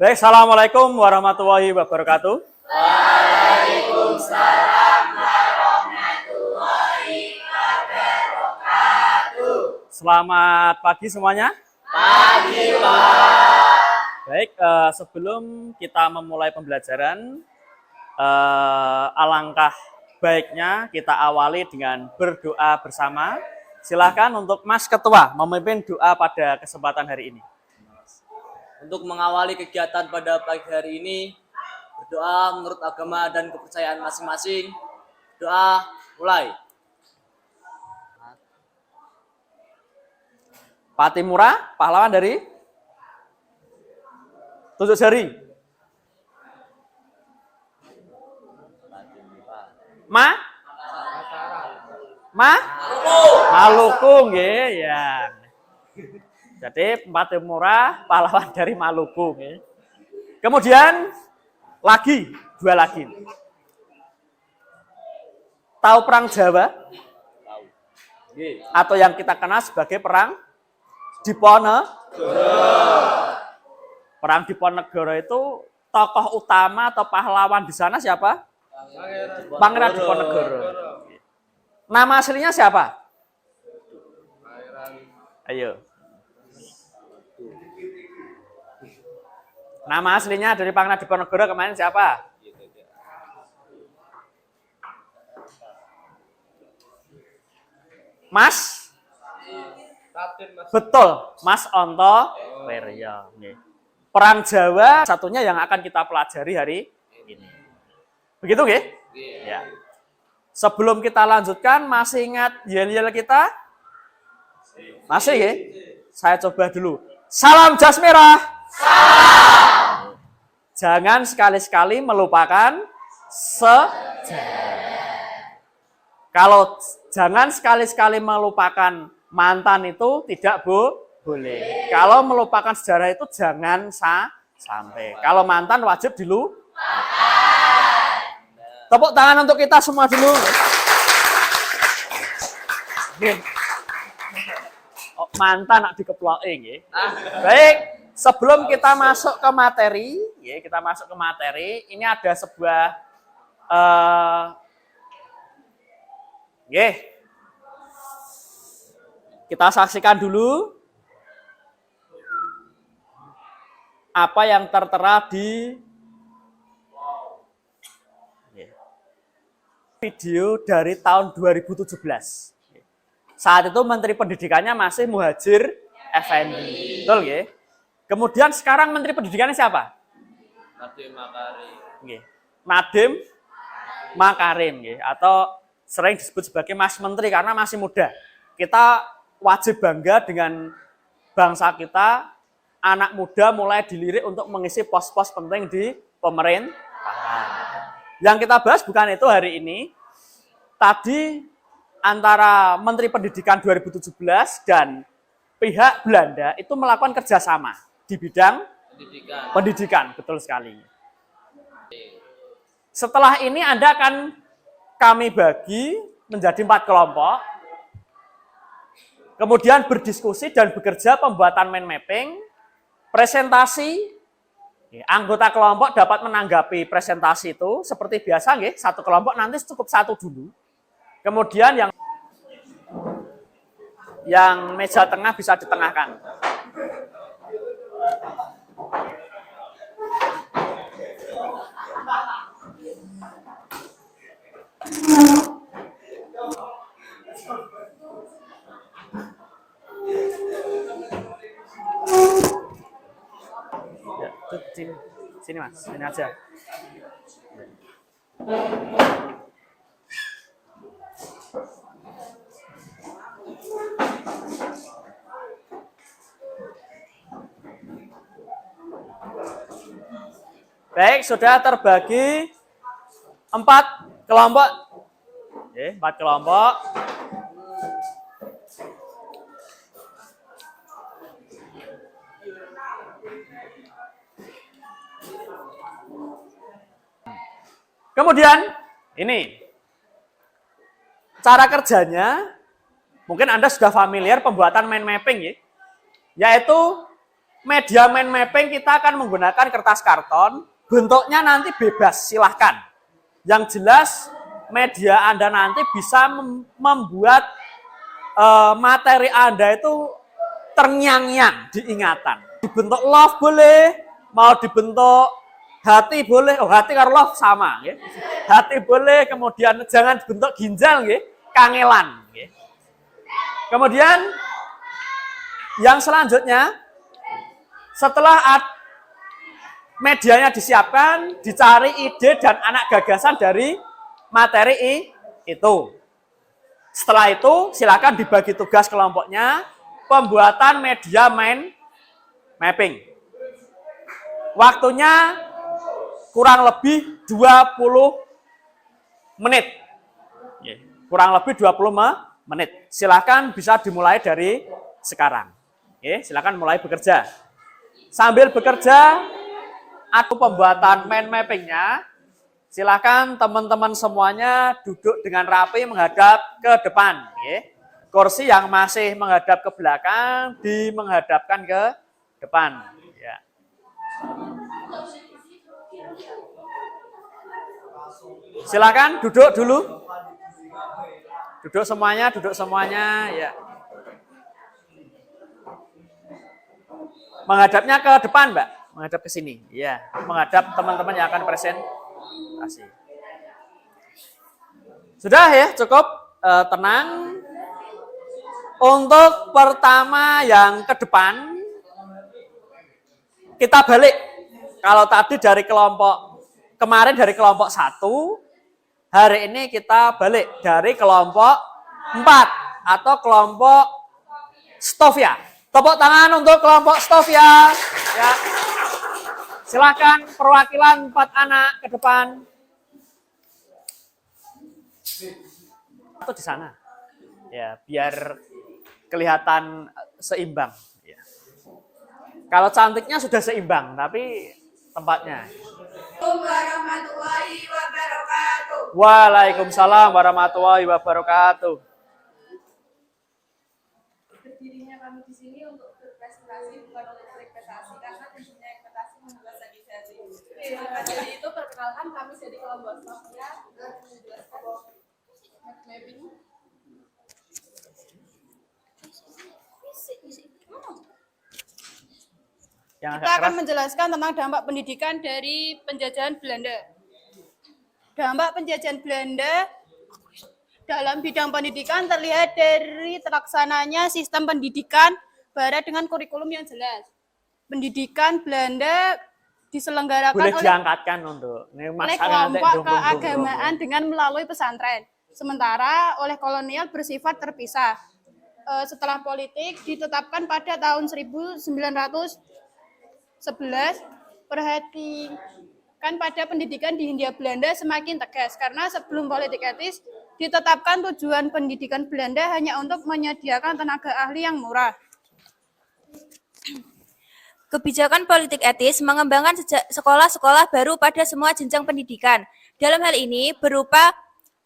Baik, assalamualaikum warahmatullahi wabarakatuh. Waalaikumsalam warahmatullahi wabarakatuh. Selamat pagi semuanya. Pagi, Pak. Baik, sebelum kita memulai pembelajaran, alangkah baiknya kita awali dengan berdoa bersama. Silakan untuk Mas Ketua memimpin doa pada kesempatan hari ini. Untuk mengawali kegiatan pada pagi hari ini, berdoa menurut agama dan kepercayaan masing-masing. Doa mulai. Pak Timura, pahlawan dari tunjuk jari. Maluku nggih, ya. Jadi Pak Timura pahlawan dari Maluku nggih. Kemudian dua lagi. Tahu perang Jawa? Atau yang kita kenal sebagai perang Diponegoro. Perang Diponegoro itu tokoh utama atau pahlawan di sana siapa? Pangeran Diponegoro. Nama aslinya siapa? Ayo. Nama aslinya dari Pangeran Diponegoro kemarin siapa? Mas? Betul, Mas Onto Weryo. Perang Jawa satunya yang akan kita pelajari hari ini. Begitu nggih? Ya. Sebelum kita lanjutkan, masih ingat yel-yel kita? Masih nggih? Saya coba dulu. Salam jas merah. Salam. Jangan sekali-sekali melupakan sejarah. Kalau jangan sekali-sekali melupakan mantan itu tidak boleh. Kalau melupakan sejarah itu jangan sampai. Kalau mantan wajib dilupakan. Tepuk tangan untuk kita semua dulu. Oh, mantan nak dikeploki nggih. Baik, sebelum kita masuk ke materi, ini ada sebuah kita saksikan dulu apa yang tertera di video dari tahun 2017. Saat itu Menteri Pendidikannya masih Muhadjir Effendi. Betul ya? Kemudian sekarang Menteri Pendidikannya siapa? Nadiem Makarim. Atau sering disebut sebagai Mas Menteri karena masih muda. Kita wajib bangga dengan bangsa kita, anak muda mulai dilirik untuk mengisi pos-pos penting di pemerintahan. Yang kita bahas bukan itu hari ini. Tadi antara Menteri Pendidikan 2017 dan pihak Belanda itu melakukan kerjasama di bidang pendidikan. Betul sekali. Setelah ini Anda akan kami bagi menjadi 4 kelompok. Kemudian berdiskusi dan bekerja pembuatan mind mapping, presentasi. Anggota kelompok dapat menanggapi presentasi itu seperti biasa, nggih. Satu kelompok nanti cukup satu dulu. Kemudian yang meja tengah bisa ditengahkan. Sini Mas, sini aja. Baik, sudah terbagi 4 kelompok. 4 kelompok. Kemudian ini cara kerjanya, mungkin Anda sudah familiar pembuatan mind mapping ya, yaitu media mind mapping kita akan menggunakan kertas karton, bentuknya nanti bebas, silahkan. Yang jelas media Anda nanti bisa membuat materi Anda itu terngiang-ngiang diingatan. Dibentuk love boleh, mau dibentuk hati boleh, hati karo love sama. Ya. Hati boleh, kemudian jangan dibentuk ginjal, ya. Kangelan. Ya. Kemudian yang selanjutnya, setelah medianya disiapkan, dicari ide dan anak gagasan dari materi itu. Setelah itu, silakan dibagi tugas kelompoknya, pembuatan media mind mapping. Waktunya kurang lebih 20 menit. Kurang lebih 20 menit. Silakan bisa dimulai dari sekarang. Silakan mulai bekerja. Sambil bekerja, atau pembuatan mind mappingnya, silakan teman-teman semuanya duduk dengan rapi menghadap ke depan. Kursi yang masih menghadap ke belakang, menghadapkan ke depan. Ya. Silakan duduk dulu. Duduk semuanya, ya. Menghadapnya ke depan, Mbak. Menghadap ke sini. Ya, menghadap teman-teman yang akan presentasi. Sudah ya, cukup tenang. Untuk pertama yang ke depan, kita balik. Kalau tadi dari kemarin dari kelompok 1, hari ini kita balik dari kelompok 4 atau kelompok Stovia. Tepuk tangan untuk kelompok Stovia. Ya. Silakan perwakilan 4 anak ke depan. Atau di sana. Ya, biar kelihatan seimbang. Ya. Kalau cantiknya sudah seimbang, tapi tempatnya. Warahmatullahi wabarakatuh. Waalaikumsalam warahmatullahi wabarakatuh. Berdirinya kami di sini untuk berprestasi bukan untuk berprestasi karena tentunya ekspektasi membuat sakit hati. Maka dari itu perkenalkan kami jadi kelompok Stovia menjelaskan mapping. Kita akan menjelaskan tentang dampak pendidikan dari penjajahan Belanda. Dampak penjajahan Belanda dalam bidang pendidikan terlihat dari terlaksananya sistem pendidikan Barat dengan kurikulum yang jelas. Pendidikan Belanda diselenggarakan oleh kelompok keagamaan dengan melalui pesantren. Sementara oleh kolonial bersifat terpisah. Setelah politik ditetapkan pada tahun 1911, perhatikan pada pendidikan di Hindia Belanda semakin tegas karena sebelum politik etis ditetapkan tujuan pendidikan Belanda hanya untuk menyediakan tenaga ahli yang murah. Kebijakan politik etis mengembangkan sekolah-sekolah baru pada semua jenjang pendidikan. Dalam hal ini berupa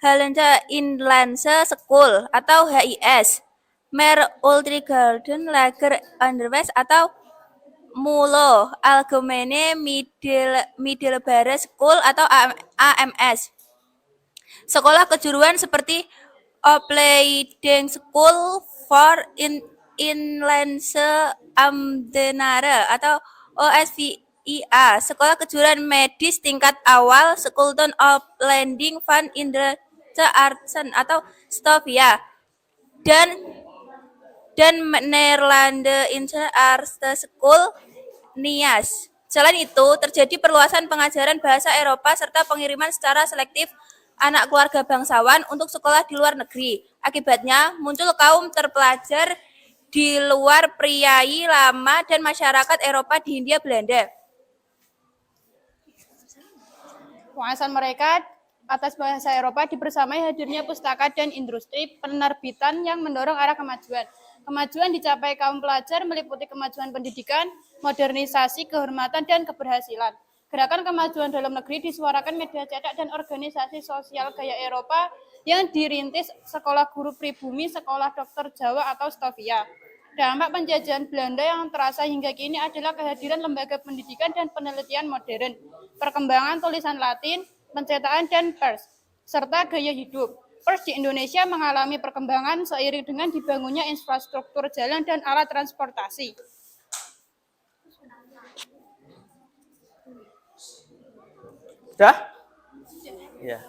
Hollandse Inlandse School atau HIS, Meer Ultragarden Lager Onderwijs atau MULO, Algemene Middelbare School atau AMS. Sekolah kejuruan seperti Opleiding School for Inlandse Ambtenaren atau OSVIA, sekolah kejuruan medis tingkat awal, School Opleiding van Indische Artsen atau Stovia, dan Nederlandse Eerste School NIAS. Selain itu, terjadi perluasan pengajaran bahasa Eropa serta pengiriman secara selektif anak keluarga bangsawan untuk sekolah di luar negeri. Akibatnya, muncul kaum terpelajar di luar priai lama dan masyarakat Eropa di Hindia Belanda. Wawasan mereka atas bahasa Eropa dibersamai hadirnya pustaka dan industri penerbitan yang mendorong arah kemajuan. Kemajuan dicapai kaum pelajar meliputi kemajuan pendidikan, modernisasi, kehormatan, dan keberhasilan. Gerakan kemajuan dalam negeri disuarakan media cetak dan organisasi sosial gaya Eropa yang dirintis Sekolah Guru Pribumi, Sekolah Dokter Jawa atau Stovia. Dampak penjajahan Belanda yang terasa hingga kini adalah kehadiran lembaga pendidikan dan penelitian modern, perkembangan tulisan Latin, pencetakan dan pers, serta gaya hidup. Pers di Indonesia mengalami perkembangan seiring dengan dibangunnya infrastruktur jalan dan alat transportasi. Sudah? Ya.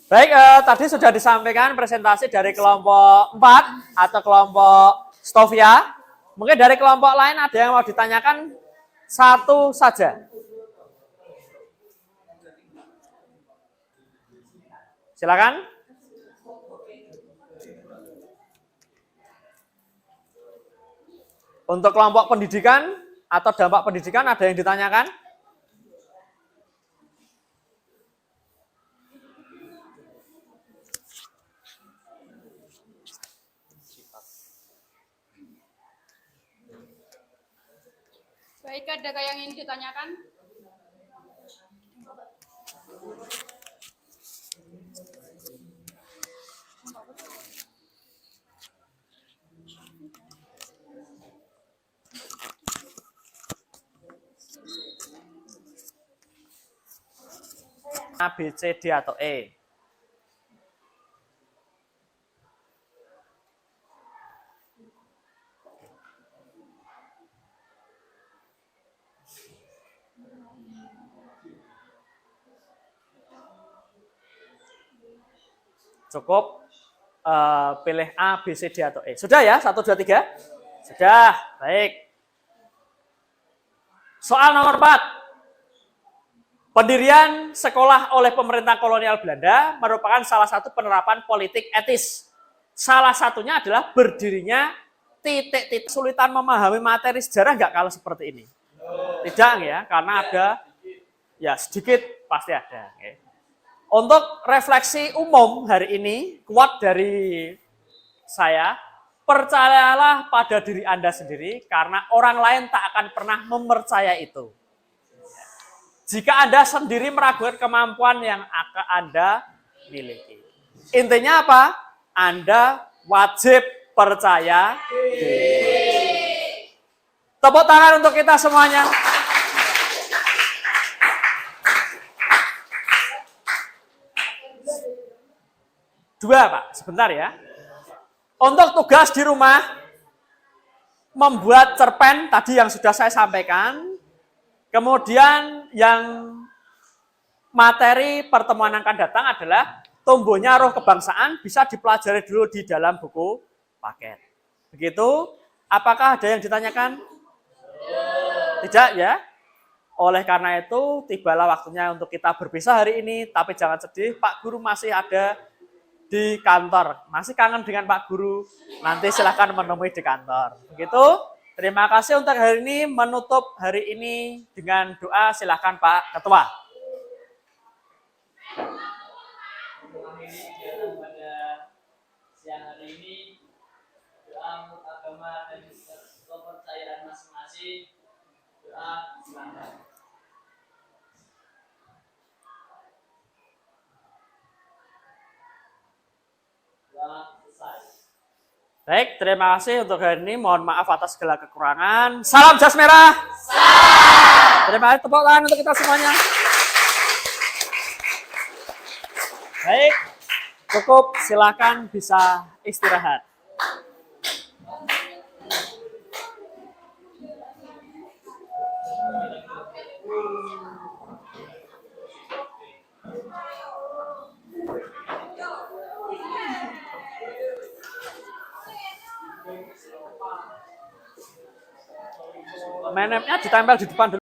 Baik, tadi sudah disampaikan presentasi dari kelompok 4 atau kelompok Stovia. Mungkin dari kelompok lain ada yang mau ditanyakan satu saja. Silakan. Untuk kelompok pendidikan atau dampak pendidikan ada yang ditanyakan? Baik, adakah yang ingin ditanyakan? A, B, C, D, atau E? Cukup pilih A, B, C, D, atau E. Sudah ya? 1, 2, 3? Sudah. Baik. Soal nomor 4. Pendirian sekolah oleh pemerintah kolonial Belanda merupakan salah satu penerapan politik etis. Salah satunya adalah berdirinya titik-titik. Kesulitan memahami materi sejarah nggak kalau seperti ini? Tidak ya, karena ada, ya sedikit pasti ada. Untuk refleksi umum hari ini, kuat dari saya, percayalah pada diri Anda sendiri karena orang lain tak akan pernah mempercaya itu. Jika Anda sendiri meragukan kemampuan yang akan Anda miliki. Intinya apa? Anda wajib percaya diri. Tepuk tangan untuk kita semuanya. Dua, Pak. Sebentar ya. Untuk tugas di rumah, membuat cerpen tadi yang sudah saya sampaikan. Kemudian yang materi pertemuan yang akan datang adalah tumbuhnya roh kebangsaan bisa dipelajari dulu di dalam buku paket. Begitu, apakah ada yang ditanyakan? Tidak ya? Oleh karena itu, tibalah waktunya untuk kita berpisah hari ini, tapi jangan sedih, Pak Guru masih ada di kantor. Masih kangen dengan Pak Guru, nanti silahkan menemui di kantor. Begitu? Terima kasih untuk hari ini, menutup hari ini dengan doa, silakan Pak Ketua. Pada siang hari ini, doa menurut agama dan kepercayaan masing-masing, doa silakan. Doa selesai. Baik, terima kasih untuk hari ini. Mohon maaf atas segala kekurangan. Salam jas merah. Salam. Terima kasih, tepuk tangan untuk kita semuanya. Baik, cukup. Silakan bisa istirahat. Menepnya ditempel di depan dulu.